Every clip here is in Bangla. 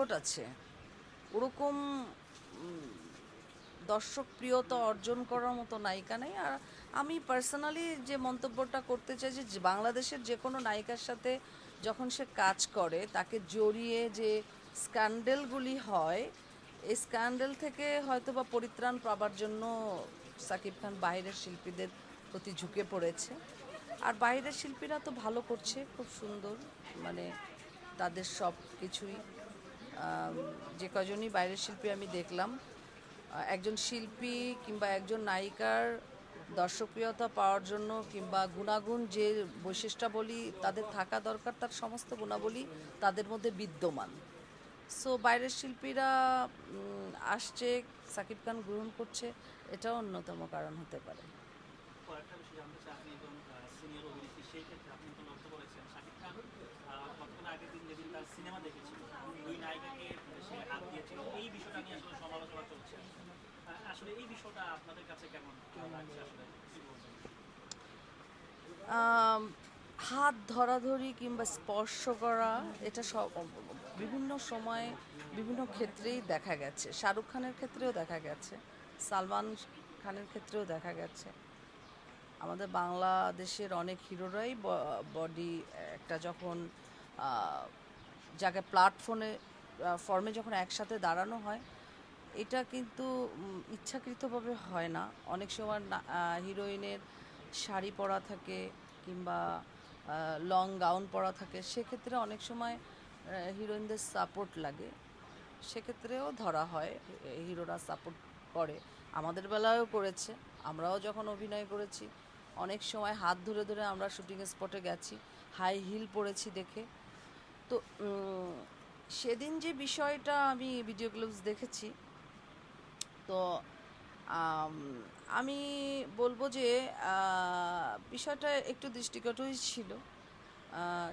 রেকর্ড আছে, ওরকম দর্শক প্রিয়তা অর্জন করার মতো নায়িকা নেই। আর আমি পার্সোনালি যে মন্তব্যটা করতে চাই যে বাংলাদেশের যে কোনো নায়িকার সাথে যখন সে কাজ করে তাকে জড়িয়ে যে স্ক্যান্ডেলগুলি হয়, এই স্ক্যান্ডেল থেকে হয়তো বা পরিত্রাণ পাবার জন্য সাকিব খান বাইরের শিল্পীদের প্রতি ঝুঁকে পড়েছে। আর বাইরের শিল্পীরা তো ভালো করছে, খুব সুন্দর, মানে তাদের সব কিছুই যে কজনই বাইরের শিল্পী আমি দেখলাম, একজন শিল্পী কিংবা একজন নায়িকার দর্শকপ্রিয়তা পাওয়ার জন্য কিংবা গুণাগুণ যে বৈশিষ্ট্যাবলী তাদের থাকা দরকার, তার সমস্ত গুণাবলী তাদের মধ্যে বিদ্যমান। সো বাইরের শিল্পীরা আসছে, সাকিব খান গ্রহণ করছে, এটাও অন্যতম কারণ হতে পারে। কয়েকটা বিষয় জানতে চাই। আপনি একজন সিনিয়র অভিনেত্রী, সেই ক্ষেত্রে আপনি তো লক্ষ্য করেছেন শাকিব খান কতক্ষণ আগের দিন যেদিন তার সিনেমা দেখেছিল, দুই নায়িকাকে সে হাত দিয়েছিল, এই বিষয়টা নিয়ে আসলে সমালোচনা চলছে। আসলে এই বিষয়টা আপনাদের কাছে কেমন লাগছে, আসলে কি বলবেন? আম, হাত ধরাধরি কিংবা স্পর্শ করা, এটা সব বিভিন্ন সময়ে বিভিন্ন ক্ষেত্রেই দেখা গেছে। শাহরুখ খানের ক্ষেত্রেও দেখা গেছে, সালমান খানের ক্ষেত্রেও দেখা গেছে। আমাদের বাংলাদেশের অনেক হিরোরাই বডি একটা যখন আহ, জায়গায় প্ল্যাটফর্মে ফর্মে যখন একসাথে দাঁড়ানো হয়, এটা কিন্তু ইচ্ছাকৃতভাবে হয় না। অনেক সময় হিরোইনের শাড়ি পরা থাকে কিংবা লং গাউন পরা থাকে, সেক্ষেত্রে অনেক সময় হিরোইনদের সাপোর্ট লাগে, সেক্ষেত্রেও ধরা হয়, হিরোরা সাপোর্ট করে। আমাদের বেলায়ও করেছে, আমরাও যখন অভিনয় করেছি অনেক সময় হাত ধরে ধরে আমরা শুটিং স্পটে গেছি, হাই হিল পরেছি দেখে। তো সেদিন যে বিষয়টা আমি ভিডিও ক্লিপস দেখেছি, তো আম, আমি বলবো যে বিষয়টা একটু দৃষ্টিকটই ছিল।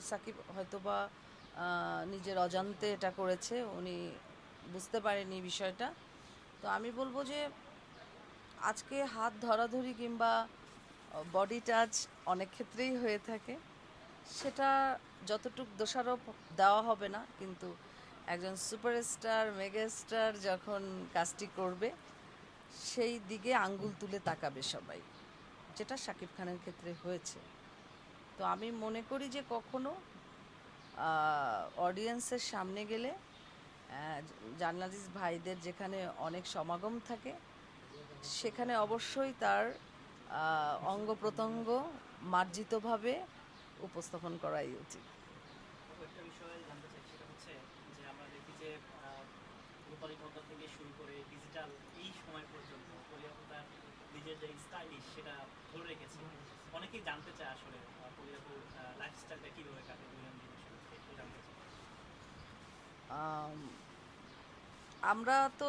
সাকিব হয়তোবা নিজের অজান্তে এটা করেছে, উনি বুঝতে পারেনি বিষয়টা। তো আমি বলবো যে আজকে হাত ধরাধরি কিংবা বডি টাচ অনেক ক্ষেত্রেই হয়ে থাকে, সেটা যতটুক দোষারোপ দেওয়া হবে না, কিন্তু একজন সুপারস্টার মেগাস্টার যখন কাজটি করবে সেই দিকে আঙ্গুল তুলে তাকাবে সবাই, যেটা শাকিব খানের ক্ষেত্রে হয়েছে। তো আমি মনে করি যে কখনো অডিয়েন্সের সামনে গেলে, জার্নালিস্ট ভাইদের যেখানে অনেক সমাগম থাকে, সেখানে অবশ্যই তার অঙ্গ প্রত্যঙ্গ মার্জিতভাবে উপস্থাপন করাই উচিত। একটা বিষয় জানতে চাই, সেটা হচ্ছে যে আমরা দেখি যে রূপালী পর্দা থেকে শুরু করে ডিজিটাল এই সময় পর্যন্ত পরিয়াপু তার নিজের যে স্টাইলিশ সেটা ধরে রেখেছে। অনেকেই জানতে চায় আসলে পরিয়াপুর লাইফস্টাইলটা কীভাবে কাটে দৈনন্দিন, আসলে একটু জানতে চাই। আম, আমরা তো